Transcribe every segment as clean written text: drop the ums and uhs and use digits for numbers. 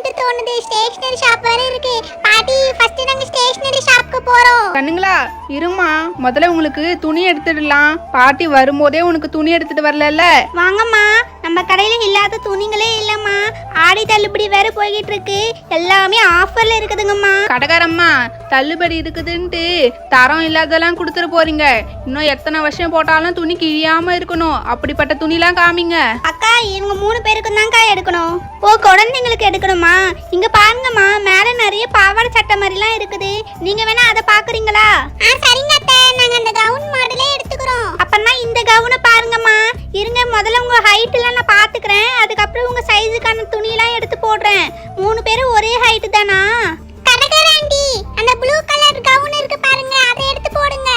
எடுக்க தோணுது. Stationery shop வேற இருக்கு. பாட்டி ஃபர்ஸ்ட் நாங்க ஸ்டேஷனரி ஷாப்க்கு போறோம். கண்ணுங்களா இருமா, முதல்ல உங்களுக்கு துணி எடுத்துடலாம். பாட்டி வரும்போதே உனக்கு துணி எடுத்துட்டு வரல. வாங்கம்மா, நம்ம கடையில இல்லாத துணிங்களே இல்லம்மா. ஆடி தள்ளுபடி வேற போய்கிட்டு இருக்கு. எல்லாமே ஆஃபர்ல இருக்குதுங்கம்மா. கடைக்காரம்மா தள்ளுபடி இருக்குதுன்ட்டு தரம் இல்லாதெல்லாம் கொடுத்துட்டு போறீங்க. இன்னும் எத்தனை வருஷம் போட்டாலும் துணி கிழியாம இருக்கணும். அப்படிப்பட்ட துணிலாம் காமிங்க. அக்கா, இவங்க 3 பேருக்கு தான்க்கா எடுக்கணும். ஓ, குழந்தைங்களுக்கு எடுக்கணுமா? இங்க பாருங்கம்மா, மேல நிறைய பாவாடை சட்டை மாதிரிலாம் இருக்குது. நீங்க வேணா அதை பாக்குறீங்களா? சரிங்க அத்தை, நாங்க அந்த கவுன் மாடலே எடுத்துக்கிறோம். அப்பனா இந்த கவுனை பாருங்கம்மா. இருங்க, முதல்ல உங்க ஹைட்லாம் நான் பாத்துக்கிறேன். அதுக்கப்புறம் உங்க சைஸுக்கான துணியெல்லாம் எடுத்து போடுறேன். 3 பேரும் ஒரே ஹைட் தானா? கடகராண்டி, அந்த ப்ளூ கலர் கவுன் இருக்கு பாருங்க, அதை எடுத்து போடுங்க.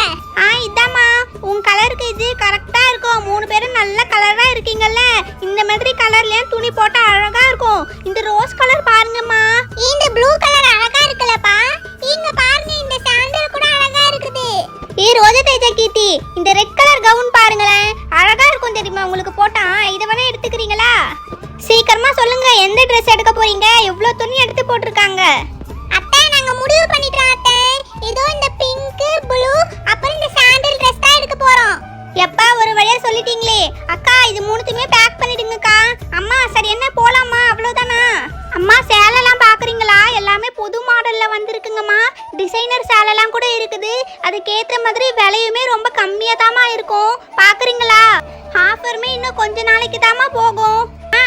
இதாம்மா, உன் கலருக்கு இது கரெக்டா இருக்கும். 3 பேரும் நல்ல கலரா இருக்கீங்கல்ல. இந்த மாதிரி கலர்லயே துணி போட்டா அழகா இருக்கும். இந்த ரோஸ் கலர் பாருங்கம்மா. இந்த ப்ளூ கலர் அழகா இருக்குலப்பா. இங்க பாருங்க, இந்த சாண்டல் கூட அழகா இருக்குது. ரோஜா தேஜா கீர்த்தி, இந்த ரெட் கலர் கவுன் பாருங்களேன், அழகா இருக்கும் தெரியுமா உங்களுக்கு போட்டா? இத வேணா எடுத்துக்கிறீங்களா? சீக்கிரமா சொல்லுங்க, எந்த ட்ரெஸ் எடுக்க போறீங்க? எவ்வளவு துணி எடுத்து போட்டுருக்காங்க? அத்தை, நாங்க முடிவு பண்ணிட்டோம் அத்தை. இதோ இந்த பிங்க், ப்ளூ, அப்புறம் இந்த சாண்டல் ட்ரெஸ் தான் எடுக்க போறோம். எப்பா, ஒரு வழியா சொல்லிட்டீங்களே. அக்கா, இது 3த்துமே பேக் பண்ணிடுங்கக்கா. அம்மா, சரி என்ன போலாமா? அவ்வளவுதானா? அம்மா, சேலைலாம் பாக்குறீங்களா? எல்லாமே புது மாடல்ல வந்திருக்குங்கம்மா. டிசைனர் சேலைலாம் கூட இருக்குது. அதுக்கேற்ற மாதிரி விலையுமே ரொம்ப கம்மியா தாமா இருக்கும். பாக்குறீங்களா? ஆஃபருமே இன்னும் கொஞ்ச நாளைக்கு தாமா போகும்.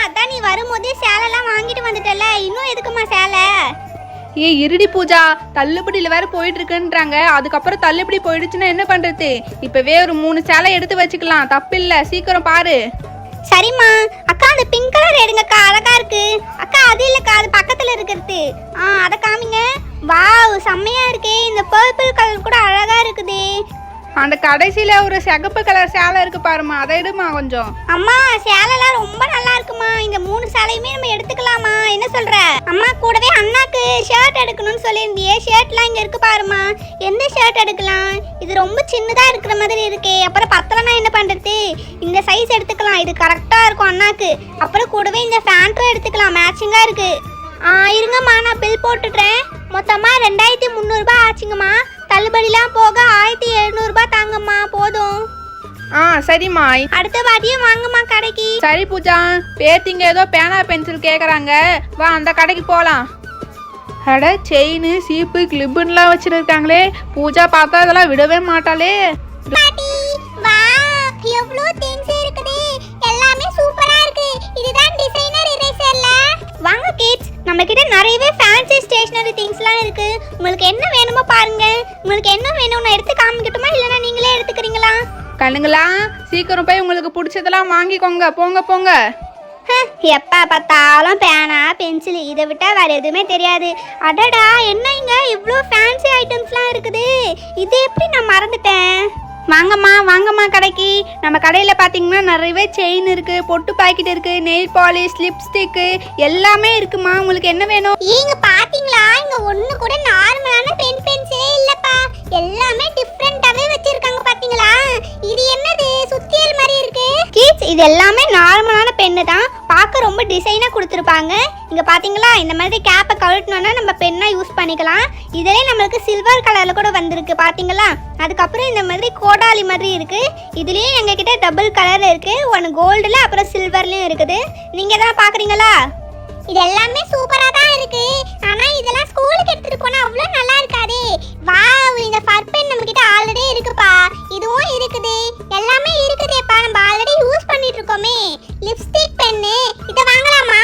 அதான் நீ வரும்போதே சேலைலாம் வாங்கிட்டு வந்துட்டல, இன்னும் எதுக்குமா சேலை? இருடி பூஜா, தள்ளுபடியில வேற போயிட்டு இருக்குன்றாங்க. அதுக்கப்புறம் தள்ளுபடி போயிடுச்சுன்னா என்ன பண்றது? இப்பவே ஒரு 3 சேலை எடுத்து வச்சுக்கலாம், தப்பில்ல. சீக்கிரம் பாரு. சரிம்மா. அக்கா, அந்த பிங்க் கலர் எடுங்கக்கா, அழகா இருக்கு. அக்கா, அது இல்லக்கா, அது பக்கத்துல இருக்கிறது. அதை காமிங்க. வாவ், செம்மையா இருக்கே. இந்த பர்பிள் கலர் கூட அழகா இருக்குது. அந்த கடைசியில ஒரு சிகப்பு கலர் சேலை இருக்கு பாருமா, அதை எடுமா கொஞ்சம். அம்மா, சேலைலாம் ரொம்ப நல்லா இருக்குமா. இந்த 3 சேலையுமே நம்ம எடுத்துக்கலாமா? என்ன சொல்ற? அம்மா, கூடவே அண்ணாக்கு ஷர்ட் எடுக்கணும்னு சொல்லியிருந்தியே. ஷர்ட்லாம் இங்க இருக்கு பாருமா. எந்த ஷர்ட் எடுக்கலாம்? இது ரொம்ப சின்னதா இருக்கிற மாதிரி இருக்கே. அப்புறம் பத்தலனா என்ன பண்றது? இந்த சைஸ் எடுத்துக்கலாம், இது கரெக்டா இருக்கும் அண்ணாக்கு. அப்புறம் கூடவே இந்த பேண்ட்டும் எடுத்துக்கலாம், மேட்சிங்கா இருக்கு. இருங்கம்மா, நான் பில் போட்டுடுறேன். மொத்தமா 2300 ரூபாய் ஆச்சுங்கம்மா. தள்ளுபடிலாம் போக 1700 ரூபாய் தாங்கம்மா, போதும். சரிம்மா. அடுத்த வாட்டியும் வாங்கம்மா கடைக்கு. சரி பூஜா, பேத்திங்க ஏதோ பேனா பென்சில் கேக்குறாங்க, வா அந்த கடைக்கு போலாம். அட, செயின், சீப்பு, கிளிப்புன்னுலாம் வச்சிருக்காங்களே. பூஜா பார்த்தா இதெல்லாம் விடவே மாட்டாளே. பாட்டி, வா, எவ்வளவு திங்ஸ் இருக்குது. எல்லாமே சூப்பரா இருக்கு. இதுதான் டிசைனர் இரேசர்ல. வாங்க கிட்ஸ், நம்ம கிட்ட நிறையவே ஃபேன்சி ஸ்டேஷனரி திங்ஸ்லாம் இருக்கு. உங்களுக்கு என்ன வேணுமோ பாருங்க. உங்களுக்கு என்ன வேணும் நான் எடுத்து காமிக்கட்டுமா, இல்லனா நீங்களே எடுத்துக்கிறீங்களா? கண்ணுங்களா, சீக்கிரம் போய் உங்களுக்கு பிடிச்சதெல்லாம் வாங்கிக்கோங்க, போங்க போங்க. எப்போ பார்த்தாலும் பேனா பென்சில், இதை விட்டா வேற எதுவுமே தெரியாது. அடடா, என்ன இங்க இவ்வளோ ஃபேன்சி ஐட்டம்ஸ்லாம் இருக்குது. இது எப்படி நான் மறந்துட்டேன். வாங்கம்மா கடைக்கு. நம்ம கடையில் பார்த்தீங்கன்னா நிறையவே செயின் இருக்கு, பொட்டு பாக்கெட் இருக்கு, நெயில் பாலிஷ், லிப்ஸ்டிக்கு எல்லாமே இருக்குமா. உங்களுக்கு என்ன வேணும்? இங்க பாத்தீங்களா, இங்க ஒண்ணு கூட நார்மலான பென்சிலே இல்லப்பா. எல்லாமே டிஃபரெண்டாவே வச்சிருக்காங்க பாத்தீங்களா. இது என்னது, சுத்தியல் மாதிரி இருக்கு. கிட்ஸ், இது எல்லாமே நார்மலான பென்னு தான். பார்க்க ரொம்ப டிசைனா கொடுத்துருப்பாங்க. இங்க பாத்தீங்களா, இந்த மாதிரி கேப்பை கழட்டணும்னா நம்ம பென்னா யூஸ் பண்ணிக்கலாம். இதிலே நம்மளுக்கு சில்வர் கலர்ல கூட வந்திருக்கு பாத்தீங்களா. அதுக்கப்புறம் இந்த மாதிரி கோடாலி மாதிரி இருக்கு. இதுலயே எங்க கிட்ட டபுள் கலர்ல இருக்கு. ஒன்னு கோல்டுல அப்புறம் சில்வர்லயும் இருக்குது. நீங்க எதனா பாக்குறீங்களா? இது எல்லாமே சூப்பரா தான் இருக்கு. ஆனா இதெல்லாம் ஸ்கூலுக்கு எடுத்துட்டு போனா அவ்வளவு நல்லா இருக்காதே. வாவ், இந்த ஃபர் பென் நம்ம கிட்ட ஆல்ரெடி இருக்குப்பா. இதுவும் இருக்குது, எல்லாமே இருக்குதேப்பா. நம்ம ஆல்ரெடி யூஸ் பண்ணிட்டு இருக்கோமே. லிப்ஸ்டிக் பென்னு, இத வாங்கலாமா?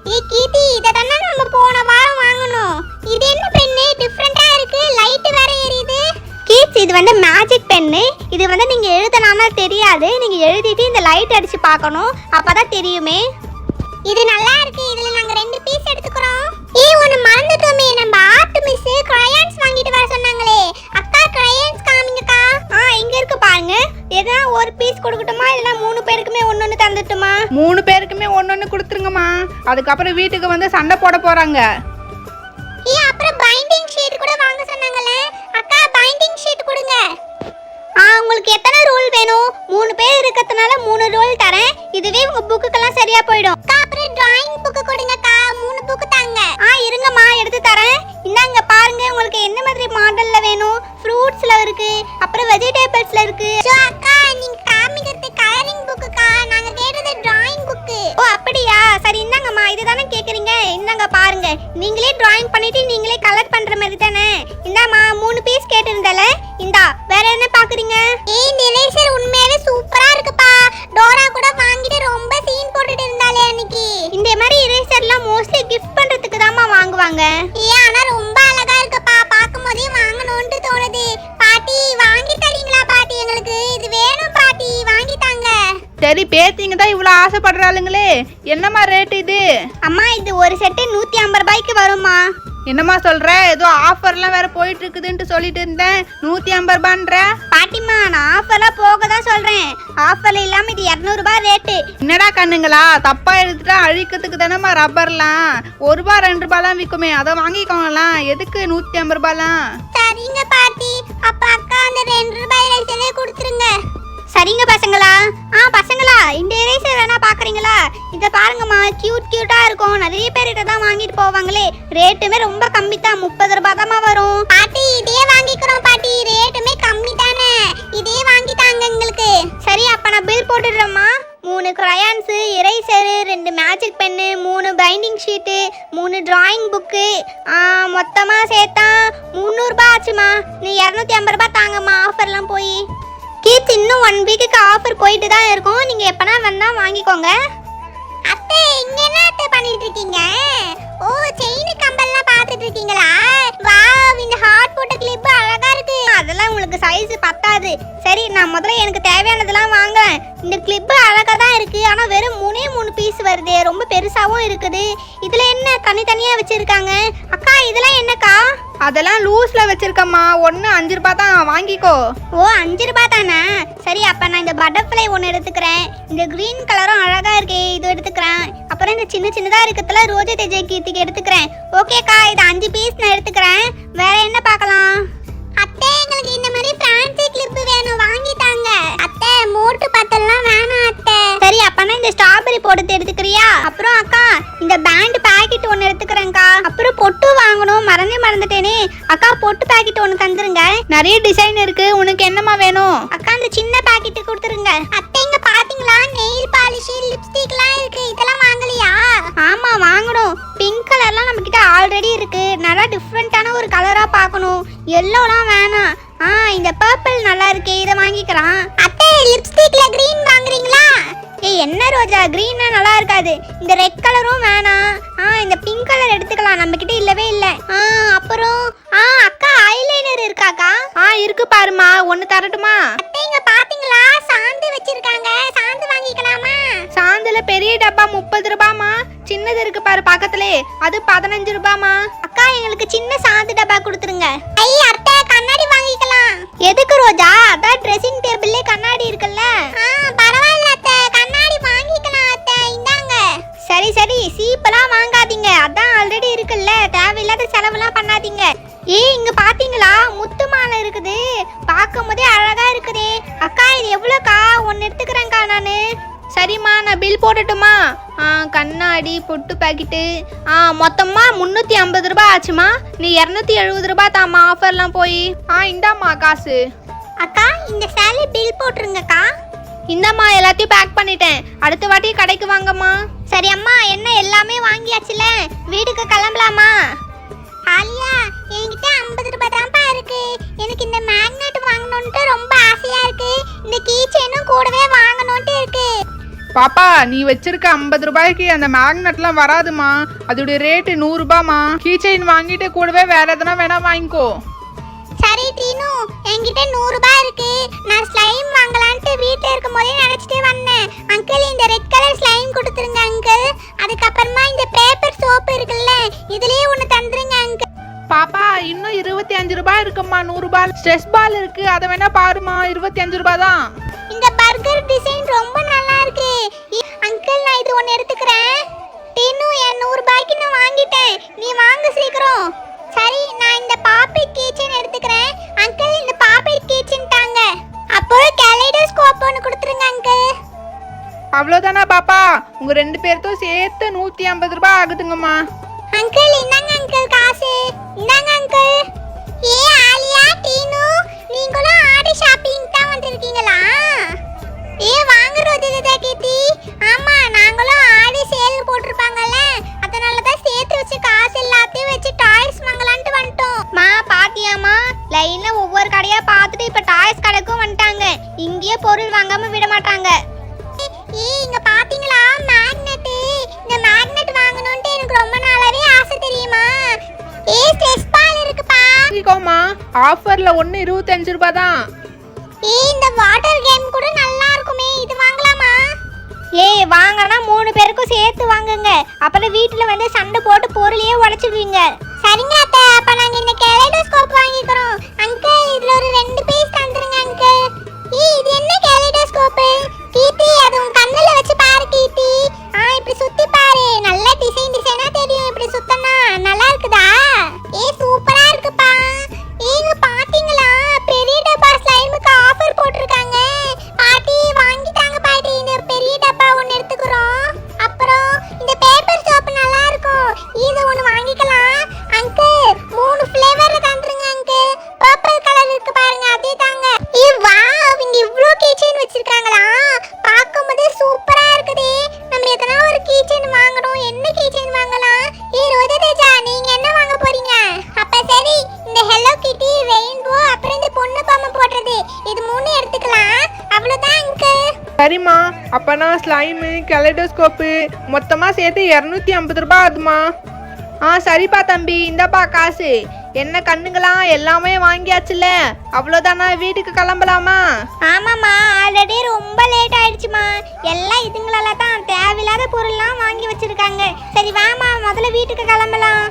கீர்த்தி, இத தான நம்ம போன வாரம் வாங்கணும். இது என்ன பென்னு, டிஃபரெண்டா இருக்கு, லைட் வேற எரியுது. கிட்ஸ், இது வந்து மேஜிக் பென்னு. இது வந்து நீங்க எழுதனால தெரியாது. நீங்க எழுதிட்டு இந்த லைட் அடிச்சு பார்க்கணும், அப்பதான் தெரியுமே. இது நல்லா இருக்கு. இதுல நாங்க 2 பீஸ் எடுத்துக்கறோம். ஒன்னு மறந்துட்டோமே, நம்ம ஆர்ட் மிஸ் கிரையான்ஸ் வாங்கிட்டு வர சொன்னாங்களே. அக்கா, கிரையான்ஸ் காமிங்கக்கா. இங்க இருக்கு பாருங்க. எதனா ஒரு பீஸ் கொடுக்கட்டுமா, இல்லனா 3 பேருக்குமே ஒண்ணொன்னு தந்துட்டுமா? 3 பேருக்குமே ஒண்ணொன்னு கொடுத்துருங்கம்மா. அதுக்கப்புறம் வீட்டுக்கு வந்து சண்டை போட போறாங்க. அப்புறம் பைண்டிங் ஷீட் கூட வாங்க சொன்னாங்கல. அக்கா, பைண்டிங் ஷீட் கொடுங்க. உங்களுக்கு எத்தனை ரோல் வேணும்? 3 பேர் இருக்கறதுனால 3 ரோல் தரேன். இதுவே உங்க புக்குக்கெல்லாம் சரியா போய்டும். அப்புறம் டிராயிங் புக் கொடுங்கக்கா, 3 புக் தாங்க. பாருங்க. நீங்களே டிராயிங் பண்ணிட்டு நீங்களே கலர் பண்ற மாதிரி தானே. இந்தாமா 3 பீஸ் கேட்டிருந்தல. இந்தா வேற என்ன பாக்குறீங்க? இந்த எரேசர் உண்மையிலே சூப்பரா இருக்குப்பா. டோரா கூட வாங்கிட்டு ரொம்ப சீன் போட்டுட்டு இருந்தாலே அன்னைக்கு. இந்த மாதிரி எரேசர்லாம் மோஸ்ட்லி கிஃப்ட் பண்றதுக்கு தான்மா வாங்குவாங்க. ஆனா ரொம்ப அழகா இருக்குப்பா. பாக்கும்போதே வாங்கணும்னு தோணுது. பாட்டி வாங்கி தரீங்களா பாட்டி? எங்களுக்கு இது வேணும் பாட்டி, வாங்கி தாங்க. சரி பேத்திங்க தான் இவ்வளோ ஆசைப்படுறாளுங்களே, என்னம்மா ரேட் இது? அம்மா இது ஒரு செட்டு 150 ரூபாய்க்கு வருமா? என்னம்மா சொல்ற? ஏதோ ஆஃபர்லாம் வேற போயிட்டு இருக்குதுன்ட்டு சொல்லிட்டு இருந்தேன், 150 ரூபான்ற. பாட்டிமா நான் ஆஃபர்லாம் போக தான் சொல்றேன். ஆஃபர்ல இல்லாம இது 200 ரூபாய் ரேட்டு. என்னடா கண்ணுங்களா, தப்பா எடுத்துட்டா அழிக்கிறதுக்கு தானேம்மா ரப்பர்லாம். 1 ரூபா 2 ரூபாலாம் விற்குமே, அதை வாங்கிக்கோங்கலாம். எதுக்கு 150 ரூபாலாம்? சரிங்க பாட்டி, அப்ப அக்கா அந்த 2 ரூபாய் எரேசரே கொடுத்துருங்க. சரிங்க பசங்களா. பசங்களா இந்த எரேசர் வேணா பாக்குறீங்களா? இத பாருங்கம்மா, கியூட்டா இருக்கும். நிறைய பேர் இத தான் வாங்கிட்டு போவாங்களே. ரேட்டுமே ரொம்ப கம்மி தான், 30 ரூபாய் தான் வரும். பாட்டி இதே வாங்கிக்கிறோம் பாட்டி, ரேட்டுமே கம்மி தானே. இதே வாங்கி தாங்க எங்களுக்கு. சரி அப்ப நான் பில் போட்டுடுறேம்மா. 3 crayons, eraser, 2 magic pen, 3 binding sheet, 3 drawing book, மொத்தமா சேர்த்தா 300 ரூபாய் ஆச்சுமா. நீ 250 ரூபாய் தாங்கம்மா. ஆஃபர்லாம் போய் கீத் இன்னும் 1 வீக்குக்கு ஆஃபர் போயிட்டு தான் இருக்கும். நீங்க எப்பனா வேணா வாங்கிக்கோங்க. அத்தை இங்க என்ன அத்தை பண்ணிட்டு இருக்கீங்க? ஓ செயின் கம்பல்லாம் பார்த்துட்டு இருக்கீங்களா? வாவ் இந்த ஹார்ட் போட்ட கிளிப் அழகா இருக்கு. அதெல்லாம் உங்களுக்கு சைஸ் பத்தாது. சரி நான் முதல்ல எனக்கு தேவையானதெல்லாம் வாங்குறேன். இந்த கிளிப் அழகா தான் இருக்கு, ஆனா வெறும் 3 பீஸ் வருது. ரொம்ப பெருசாவும் இருக்குது. இதுல என்ன தனித்தனியா வச்சிருக்காங்க? அக்கா இதெல்லாம் என்னக்கா? அதெல்லாம் லூஸ்ல வச்சிருக்கம்மா. 1 5 ரூபாய் தான், வாங்கிக்கோ. ஓ 5 ரூபாய் தானே. சரி அப்ப நான் இந்த பட்டர்ஃப்ளை ஒன்று எடுத்துக்கிறேன். இந்த கிரீன் கலரும் அழகா இருக்கே, இது எடுத்துக்கிறேன். அப்புறம் இந்த சின்னதா இருக்கிறதுல ரோஜா தேஜை கீர்த்திக்கு எடுத்துக்கிறேன். ஓகேக்கா இது 5 பீஸ் நான் எடுத்துக்கிறேன். வேற என்ன பார்க்கலாம்? அத்தை எங்களுக்கு இந்த மாதிரி ஃபேன்சி கிளிப் வேணும், வாங்கி தாங்க. அத்தை மோட்டு பத்தல்லாம் வேணாம் அத்தை. சரி அப்பனா இந்த ஸ்ட்ராபெரி போட்டு எடுத்துக்கிறியா? அப்புறம் அக்கா இந்த பேண்ட் பாக்கெட் ஒன்று எடுத்துக்கிறேன்க்கா. அப்புறம் பொட்டு வாங்கணும், மறந்துட்டேனே. அக்கா பொட்டு பாக்கெட் ஒன்று தந்துருங்க. நிறைய டிசைன் இருக்கு, உனக்கு என்னம்மா வேணும்? அக்கா இந்த சின்ன பாக்கெட் கொடுத்துருங்க. அத்தை இங்க பாத்தீங்களா, நெயில் பாலிஷ், லிப்ஸ்டிக்லாம் இருக்கு. இதெல்லாம் வாங்கலையா? ஆமா வாங்கணும். பிங்க் கலர்லாம் நம்ம கிட்ட ஆல்ரெடி இருக்கு. நல்லா டிஃப்ரெண்டான ஒரு கலரா பார்க்கணும். எல்லோலாம் வேணாம். இந்த பர்பிள் நல்லா இருக்கே, இதை வாங்கிக்கலாம். அத்தை லிப்ஸ்டிக்ல கிரீன் வாங்குறீங்களா? என்ன ரோஜா கிரீனா நல்லா இருக்காது. இந்த ரெட் கலரும் வேணாம். இந்த பிங்க் கலர் எடுத்துக்கலாம், நம்ம கிட்ட இல்லவே இல்லை. அப்புறம் அக்கா ஐலைனர் இருக்காக்கா? இருக்கு பாருமா, ஒன்னு தரட்டுமா? அத்தை இங்க பாத்தீங்களா, சாந்து வச்சிருக்காங்க. சாந்து வாங்கிக்கலாமா? சாந்துல பெரிய டப்பா 30 ரூபாமா. சின்னது இருக்கு பாரு பக்கத்துலே, அது 15 ரூபாமா. அக்கா எங்களுக்கு சின்ன சாந்து டப்பா கொடுத்துருங்க. அத்தை கண்ணாடி வாங்கிக்கலாம். எதுக்கு ரோஜா? அதான் ட்ரெஸ்ஸிங் டேபிள்ல கண்ணாடி இருக்குல்ல. பரவாயில்ல அத்தை, கண்ணாடி வாங்கிக்கலாம் அத்தை, இந்தாங்க. சரி சீப்பெல்லாம் வாங்காதீங்க, அதான் ஆல்ரெடி இருக்குல்ல. தேவையில்லாத செலவுலாம் பண்ணாதீங்க. இங்க பாத்தீங்களா, முத்து மாலை இருக்குது. பார்க்கும் போதே அழகா இருக்குதே. அக்கா இது எவ்வளோக்கா? 1 எடுத்துக்கிறேன்க்கா நானு. சரிம்மா நான் பில் போட்டுட்டுமா? கண்ணாடி பொட்டு பாக்கெட்டு மொத்தமா 350 ரூபாய் ஆச்சுமா. நீ 270 ரூபாய் தாம்மா, ஆஃபர்லாம் போய். இந்தாம்மா காசு. அக்கா இந்த சேலை பில் போட்டுருங்கக்கா. இந்தாம்மா எல்லாத்தையும் பேக் பண்ணிட்டேன், அடுத்த வாட்டி கடைக்கு வாங்கம்மா. சரி அம்மா, என்ன எல்லாமே வாங்கியாச்சுல, வீட்டுக்கு கிளம்பலாமா? ஆலியா என்கிட்ட 50 ரூபாய் தான்ப்பா இருக்கு. எனக்கு இந்த மேக்னெட் வாங்கணும்னு ரொம்ப ஆசையா இருக்கு. இந்த கீ செயினும் கூடவே வாங்கணும்னு இருக்கு. பாப்பா நீ வச்சிருக்க 50 ரூபாய்க்கு அந்த மேக்னெட்லாம் வராதுமா. அதோட ரேட்டு 100 ரூபாய்மா. கீ செயின் வாங்கிட்டு கூடவே வேற எதனா வேணா வாங்கிக்கோ. சரி டீனு, என்கிட்ட 100 ரூபாய் இருக்கு. நான் ஸ்லைம் வாங்கலான்ட்டு வீட்ல இருக்கும்போதே நினைச்சிட்டே வந்தேன். அங்கிள் இந்த ரெட் கலர் ஸ்லைம் கொடுத்துருங்க அங்கிள். அதுக்கப்புறமா இந்த பேப்பர் சோப்பு இருக்குல்ல, இதுலயே ஒன்று தந்துருங்க அங்கிள். பாப்பா இன்னும் 25 ரூபாய் இருக்குமா. 100 ரூபாய் ஸ்ட்ரெஸ் பால் இருக்கு, அதை வேணா பாருமா. 25 ரூபாய் தான். இந்த பர்கர் டிசைன் ரொம்ப நல்லா இருக்கு அங்கிள். நான் இது ஒன்று எடுத்துக்கிறேன். டீனு என் 100 ரூபாய்க்கு நான் வாங்கிட்டேன், நீ வாங்க சீக்கிரம். சரி நான் இந்த பாப்பெட் கீச்சன் எடுத்துக்கிறேன். அங்கிள் இந்த பாப்பெட் கீச்சன் தாங்க. அப்புறம் கலைடோஸ்கோப் ஒன்று கொடுத்துருங்க அங்கிள். அவ்வளோதானா பாப்பா? உங்க 2 பேர்த்தும் சேர்த்து 150 ரூபாய் ஆகுதுங்கம்மா. அங்கிள் இந்தாங்க அங்கிள் காசு. இந்தாங்க அங்கிள். ஆலியா டீனு நீங்களும் ஆடி ஷாப்பிங் தான் வந்திருக்கீங்களா? வாங்குறது கீர்த்தி. ஆமா நாங்களும் ஆடி சேல் போட்டிருப்பாங்கல்ல, அதனால தான் சேர்த்து வச்ச காசு எல்லாத்தையும் வச்சு டாய்ஸ் வாங்கலாம்னு வந்துட்டோம். மா பாத்தியாமா, லைன்ல ஒவ்வொரு கடையா பார்த்துட்டு இப்ப டாய்ஸ் கடைக்கும் வந்துட்டாங்க. இங்கேயே பொருள் வாங்காம விட மாட்டாங்க. இங்க பாத்தீங்களா மேக்னெட், இந்த மேக்னெட் வாங்கணும்னு எனக்கு ரொம்ப நாளாவே ஆசை தெரியுமா. ஸ்ட்ரெஸ் பால் இருக்குப்பா. வாங்கிக்கோமா, ஆஃபர்ல ஒன்று 25 ரூபாய் தான். இந்த வாட்டர் கேம் கூட நல்லா இருக்குமே, இது வாங்கலாமா? வாங்கினா 3 பேருக்கும் சேர்த்து வாங்குங்க, அப்புறம் வீட்டுல வந்து சண்டை போட்டு பொருளையே உடைச்சிடுவீங்க. சரிங்க அத்தை, அப்ப நாங்க இந்த கெலைடோஸ்கோப் வாங்கிக்கிறோம். அங்கிள் இதுல ஒரு 2 பீஸ் தந்துருங்க அங்கிள். இது என்ன கெலைடோஸ்கோப்? கீர்த்தி, அது உன் கண்ணுல வச்சு பாரு கீர்த்தி. இப்படி சுத்தி பாரு, நல்ல டிசைனா தெரியும். இப்படி சுத்தனா நல்லா இருக்குதா? சூப்பரா இருக்குப்பா. இங்க பாத்தீங்களா, பெரிய டப்பா ஸ்லைமுக்கு ஆஃபர் போட்டிருக்காங்க. பாட்டி வாங்கிட்டாங்க பாட்டி, இந்த பெரிய டப்பா ஒன்னு எடுத்துக்கிறோம். அப்புறம் இந்த பேப்பர் சோப் நல்லா இருக்கும், இது ஒன்னு வாங்கிக்கலாம். அங்கிள் 3 ஃப்ளேவர்ல தந்துருங்க அங்கிள். பர்பிள் கலர் இருக்கு பாருங்க, அதே தாங்க. வாவ், இங்க இவ்ளோ கீச்செயின் வச்சிருக்காங்களா? பாக்கும்போது சூப்பரா இருக்குதே. நம்ம எதனா ஒரு கீச்செயின் வாங்கணும். என்ன கீச்செயின் வாங்கலாம்? ரோஜா தேஜா, நீங்க என்ன வாங்க போறீங்க? அப்ப சரி, இந்த ஹெலோ கிட்டி, ரெயின்போ, அப்புறம் இந்த பொண்ணு பொம்மை போடுறது, இது 3 எடுத்துக்கலாம். அவ்வளவுதான் அங்கிள். சரிம்மா, அப்பனா ஸ்லைமு கெலைடோஸ்கோப்பு மொத்தமாக சேர்த்து 250 ரூபாய் ஆகுதுமா. சரிப்பா தம்பி, இந்தப்பா காசு. என்ன கண்ணுங்களா, எல்லாமே வாங்கியாச்சுல, அவ்வளோதானா? வீட்டுக்கு கிளம்பலாமா? ஆமாம்மா, ஆல்ரெடி ரொம்ப லேட் ஆயிடுச்சுமா. எல்லாம் இதுங்களால தான் தேவையில்லாத பொருள்லாம் வாங்கி வச்சிருக்காங்க. சரி வாமா, முதல்ல வீட்டுக்கு கிளம்பலாம்.